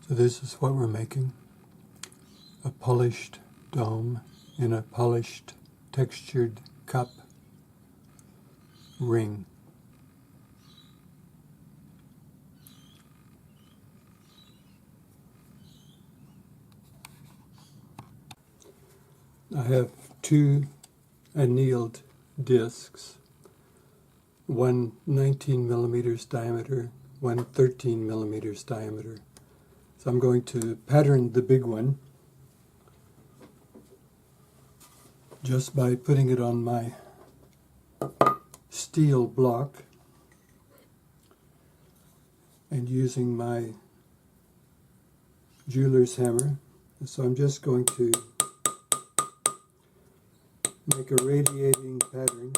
So this is what we're making, a polished dome in a polished textured cup ring. I have two annealed discs, one 19 millimeters diameter, one 13 millimeters diameter. So I'm going to pattern the big one just by putting it on my steel block and using my jeweler's hammer. So I'm just going to make a radiating pattern.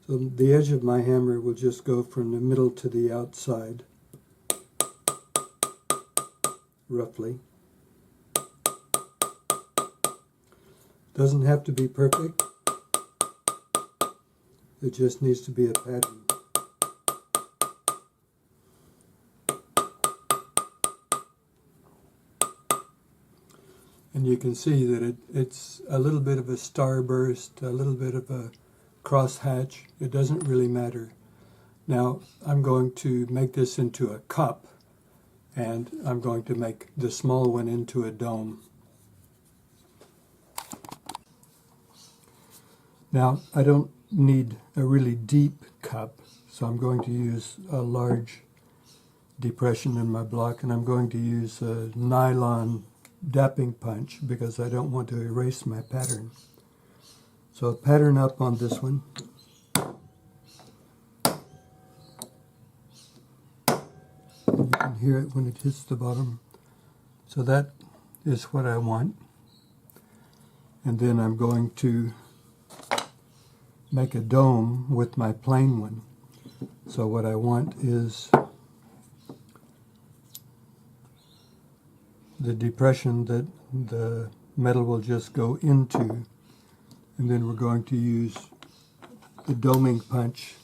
So the edge of my hammer will just go from the middle to the outside, roughly. Doesn't have to be perfect. It just needs to be a pattern. And you can see that it's a little bit of a starburst, a little bit of a crosshatch. It doesn't really matter. Now I'm going to make this into a cup, and I'm going to make the small one into a dome. Now I don't need a really deep cup, so I'm going to use a large depression in my block, and I'm going to use a nylon dapping punch because I don't want to erase my pattern. So pattern up on this one. You can hear it when it hits the bottom. So that is what I want. And then I'm going to make a dome with my plain one. So what I want is the depression that the metal will just go into, and then we're going to use the doming punch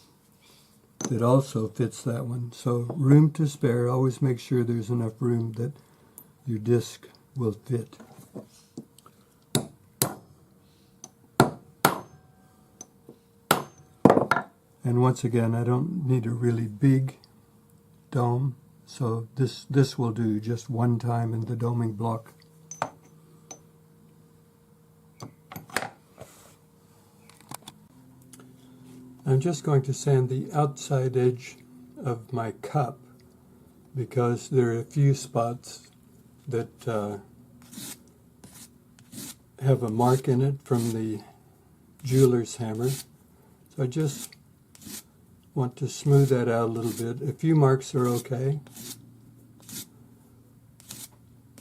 that also fits that one. So room to spare, always make sure there's enough room that your disc will fit. And once again, I don't need a really big dome, so this will do just one time in the doming block. I'm just going to sand the outside edge of my cup because there are a few spots that have a mark in it from the jeweler's hammer. So I just want to smooth that out a little bit. A few marks are okay,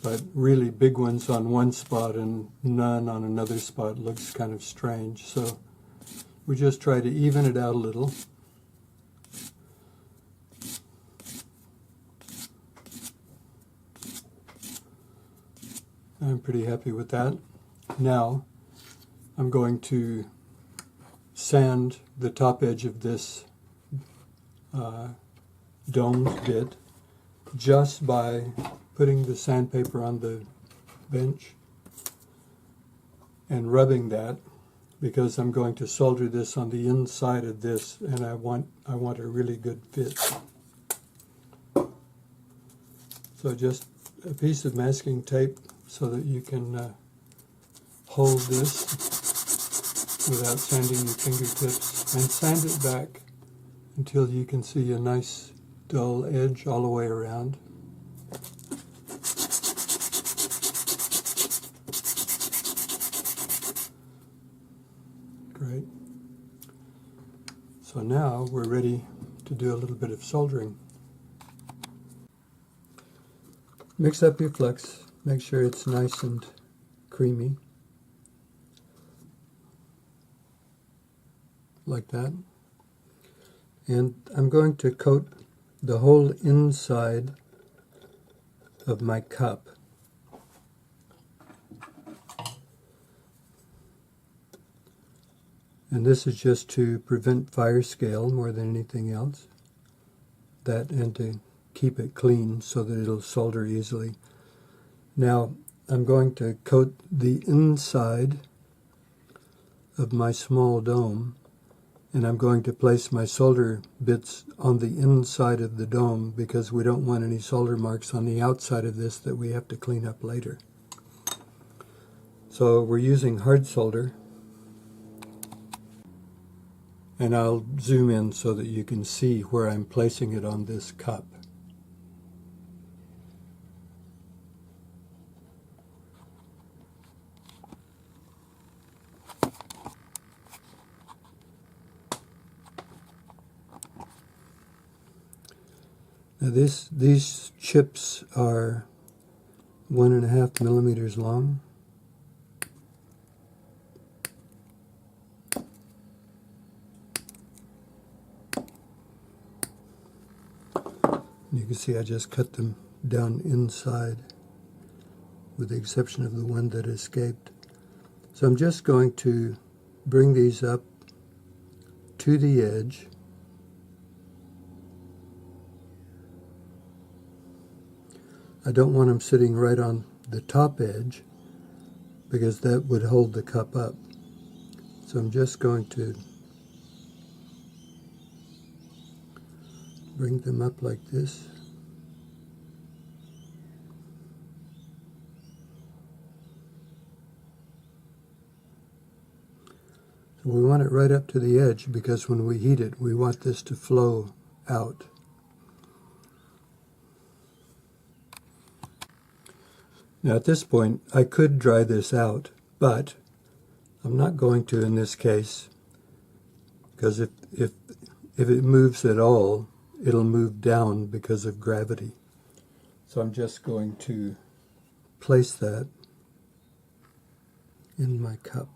but really big ones on one spot and none on another spot looks kind of strange. So we just try to even it out a little. I'm pretty happy with that. Now I'm going to sand the top edge of this domed bit just by putting the sandpaper on the bench and rubbing that, because I'm going to solder this on the inside of this, and I want a really good fit. So just a piece of masking tape so that you can hold this without sanding your fingertips, and sand it back until you can see a nice dull edge all the way around. Great. So now we're ready to do a little bit of soldering. Mix up your flux, make sure it's nice and creamy, like that. And I'm going to coat the whole inside of my cup. And this is just to prevent fire scale more than anything else. That, and to keep it clean so that it'll solder easily. Now I'm going to coat the inside of my small dome, and I'm going to place my solder bits on the inside of the dome because we don't want any solder marks on the outside of this that we have to clean up later. So we're using hard solder, and I'll zoom in so that you can see where I'm placing it on this cup. Now these chips are 1.5 millimeters long. You can see I just cut them down inside, with the exception of the one that escaped. So I'm just going to bring these up to the edge. I don't want them sitting right on the top edge because that would hold the cup up. So I'm just going to bring them up like this. So we want it right up to the edge because when we heat it, we want this to flow out. Now at this point, I could dry this out, but I'm not going to in this case, because if it moves at all, it'll move down because of gravity. So I'm just going to place that in my cup.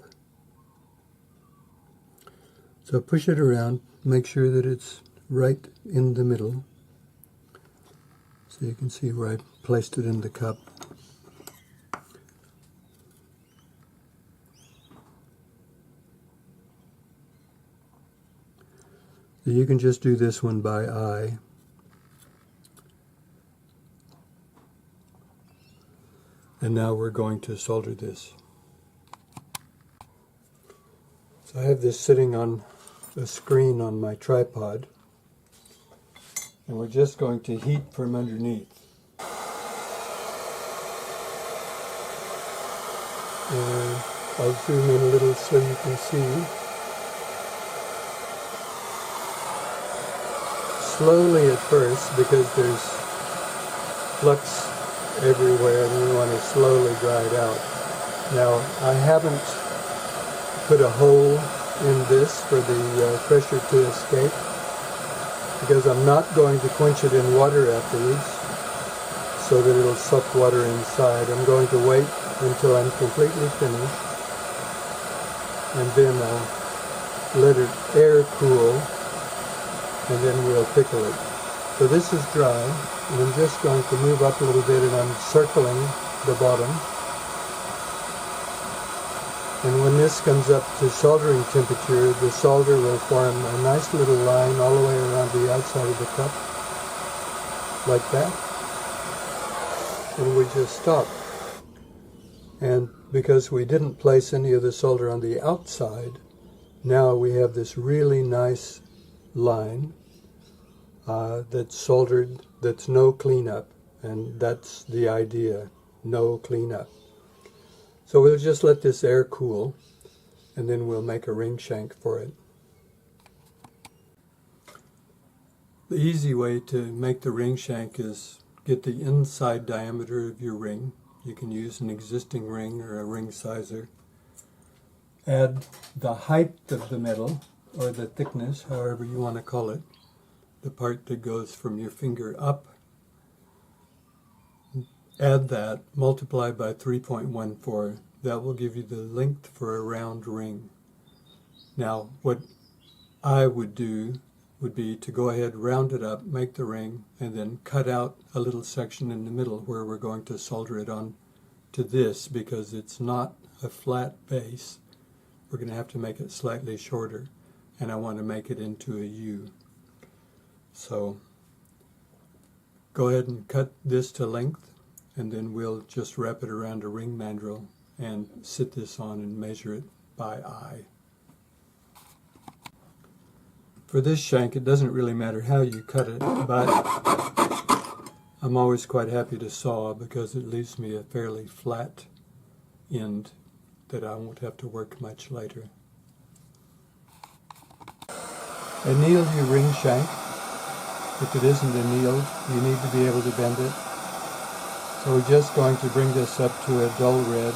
So push it around, make sure that it's right in the middle. So you can see where I placed it in the cup. You can just do this one by eye. And now we're going to solder this. So I have this sitting on a screen on my tripod, and we're just going to heat from underneath. And I'll zoom in a little so you can see. Slowly at first, because there's flux everywhere and we want to slowly dry it out. Now I haven't put a hole in this for the pressure to escape because I'm not going to quench it in water afterwards so that it'll suck water inside. I'm going to wait until I'm completely finished, and then I'll let it air cool, and then we'll pickle it. So this is dry, and I'm just going to move up a little bit, and I'm circling the bottom. And when this comes up to soldering temperature, the solder will form a nice little line all the way around the outside of the cup, like that. And we just stop. And because we didn't place any of the solder on the outside, now we have this really nice line that's soldered, that's no cleanup, and that's the idea, no cleanup. So we'll just let this air cool, and then we'll make a ring shank for it. The easy way to make the ring shank is get the inside diameter of your ring. You can use an existing ring or a ring sizer. Add the height of the metal, or the thickness, however you want to call it, the part that goes from your finger up. Add that, multiply by 3.14. That will give you the length for a round ring. Now, what I would do would be to go ahead, round it up, make the ring, and then cut out a little section in the middle where we're going to solder it on to this, because it's not a flat base. we're going to have to make it slightly shorter, and I want to make it into a U. So go ahead and cut this to length, and then we'll just wrap it around a ring mandrel and sit this on and measure it by eye. For this shank, it doesn't really matter how you cut it, but I'm always quite happy to saw because it leaves me a fairly flat end that I won't have to work much later. Anneal your ring shank. If it isn't annealed, you need to be able to bend it. So we're just going to bring this up to a dull red.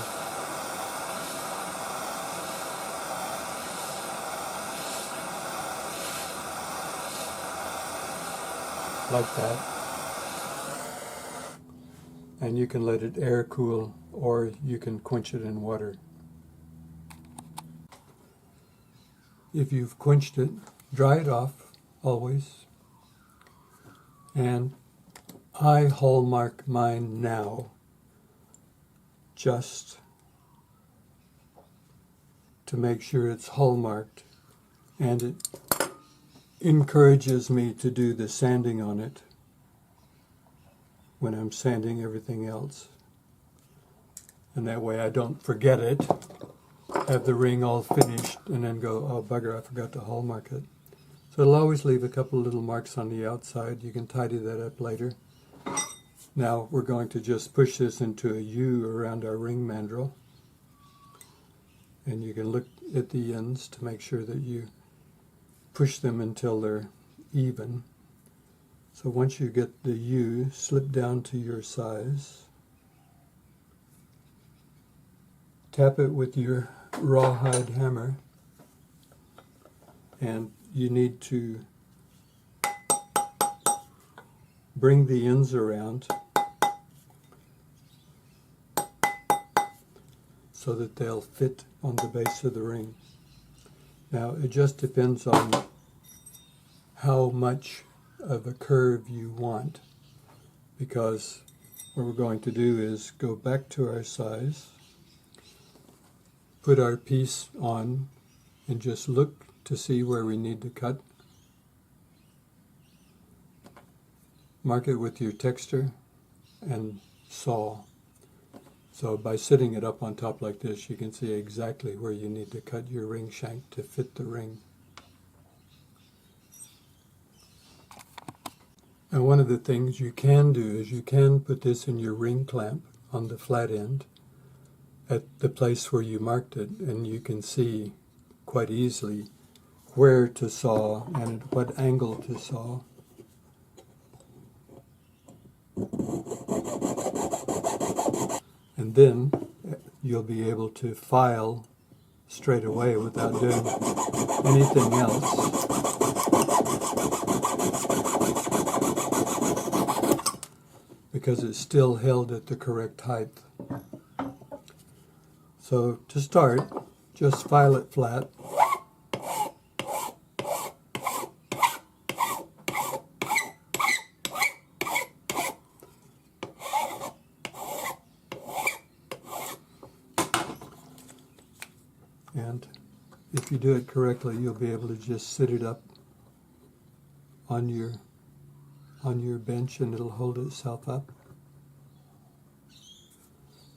Like that. And you can let it air cool, or you can quench it in water. If you've quenched it, dry it off always. And I hallmark mine now just to make sure it's hallmarked, and it encourages me to do the sanding on it when I'm sanding everything else. And that way I don't forget it, have the ring all finished, and then go, oh bugger, I forgot to hallmark it. So it'll always leave a couple little marks on the outside. You can tidy that up later. Now we're going to just push this into a U around our ring mandrel. And you can look at the ends to make sure that you push them until they're even. So once you get the U, slip down to your size. Tap it with your rawhide hammer, and you need to bring the ends around so that they'll fit on the base of the ring. Now it just depends on how much of a curve you want, because what we're going to do is go back to our size, put our piece on, and just look to see where we need to cut. Mark it with your texture and saw. So by sitting it up on top like this, you can see exactly where you need to cut your ring shank to fit the ring. And one of the things you can do is you can put this in your ring clamp on the flat end at the place where you marked it, and you can see quite easily where to saw and at what angle to saw. And then you'll be able to file straight away without doing anything else. Because it's still held at the correct height. So to start, just file it flat. And if you do it correctly, you'll be able to just sit it up on your bench, and it'll hold itself up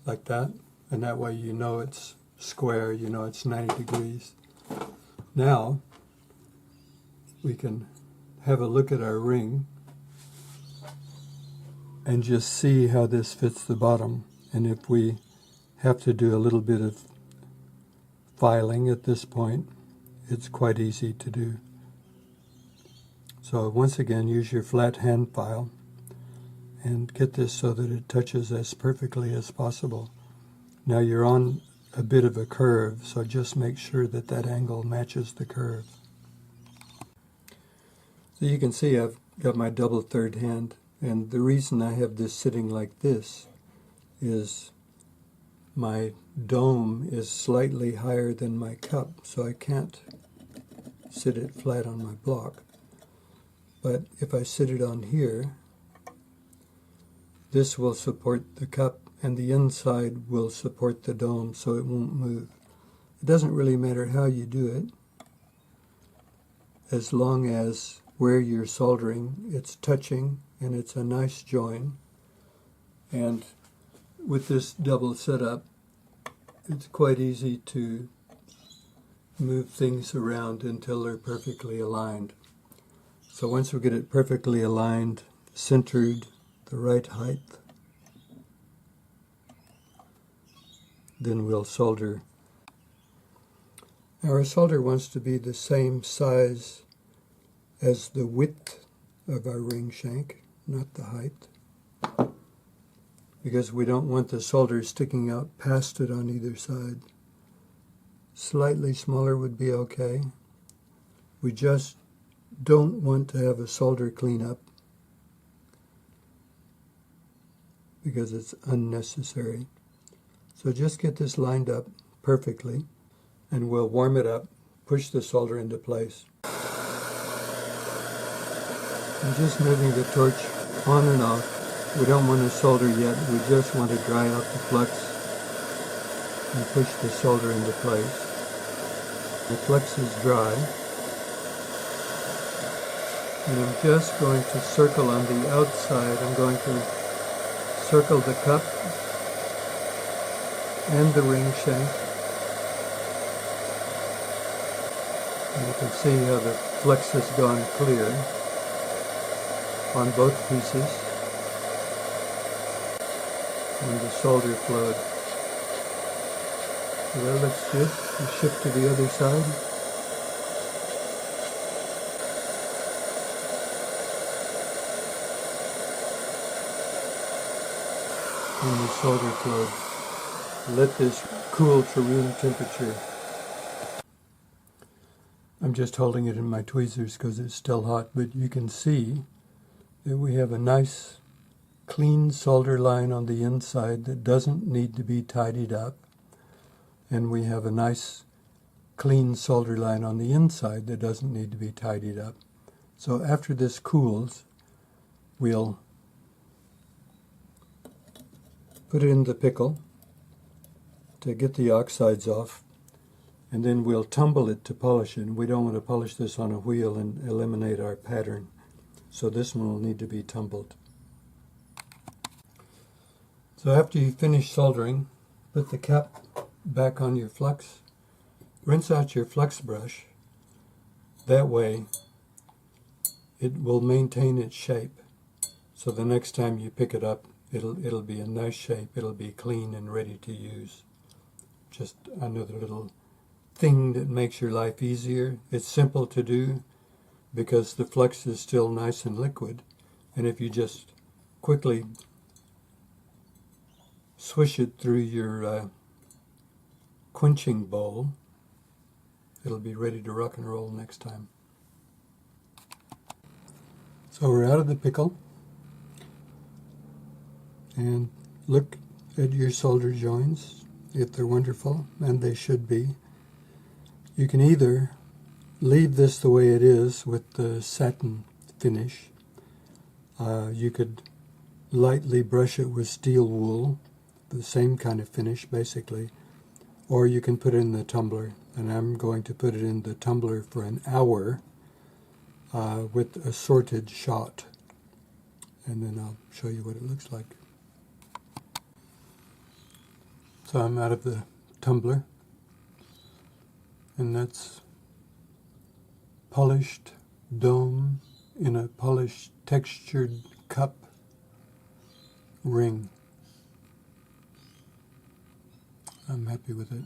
like that, and that way you know it's square, you know it's 90 degrees. Now we can have a look at our ring and just see how this fits the bottom, and if we have to do a little bit of filing at this point, it's quite easy to do. So once again, use your flat hand file and get this so that it touches as perfectly as possible. Now you're on a bit of a curve, so just make sure that that angle matches the curve. So you can see I've got my double third hand, and the reason I have this sitting like this is my dome is slightly higher than my cup, so I can't sit it flat on my block. But if I sit it on here, this will support the cup, and the inside will support the dome, so it won't move. It doesn't really matter how you do it, as long as where you're soldering, it's touching and it's a nice join. And with this double setup, it's quite easy to move things around until they're perfectly aligned. So once we get it perfectly aligned, centered, the right height, then we'll solder. Now our solder wants to be the same size as the width of our ring shank, not the height, because we don't want the solder sticking out past it on either side. Slightly smaller would be okay. We just don't want to have a solder cleanup because it's unnecessary. So just get this lined up perfectly and we'll warm it up, push the solder into place. I'm just moving the torch on and off. We don't want to solder yet, we just want to dry out the flux and push the solder into place. The flux is dry, and I'm just going to circle on the outside. I'm going to circle the cup and the ring shank. And you can see how the flux has gone clear on both pieces, and the solder flowed. So that looks good. We shift to the other side. And the solder flowed. Let this cool to room temperature. I'm just holding it in my tweezers because it's still hot, but you can see that we have a nice clean solder line on the inside that doesn't need to be tidied up. And we have a nice clean solder line on the inside that doesn't need to be tidied up. So after this cools, we'll put it in the pickle to get the oxides off, and then we'll tumble it to polish it. And we don't want to polish this on a wheel and eliminate our pattern. So this one will need to be tumbled. So after you finish soldering, put the cap back on your flux, rinse out your flux brush. That way it will maintain its shape. So the next time you pick it up, it'll be a nice shape, it'll be clean and ready to use. Just another little thing that makes your life easier. It's simple to do because the flux is still nice and liquid, and if you just quickly swish it through your quenching bowl, it'll be ready to rock and roll next time. So we're out of the pickle, and look at your solder joins, if they're wonderful, and they should be. You can either leave this the way it is with the satin finish. You could lightly brush it with steel wool, the same kind of finish basically, or you can put it in the tumbler, and I'm going to put it in the tumbler for an hour with a sorted shot, and then I'll show you what it looks like. So I'm out of the tumbler, and that's polished dome in a polished textured cup ring. I'm happy with it.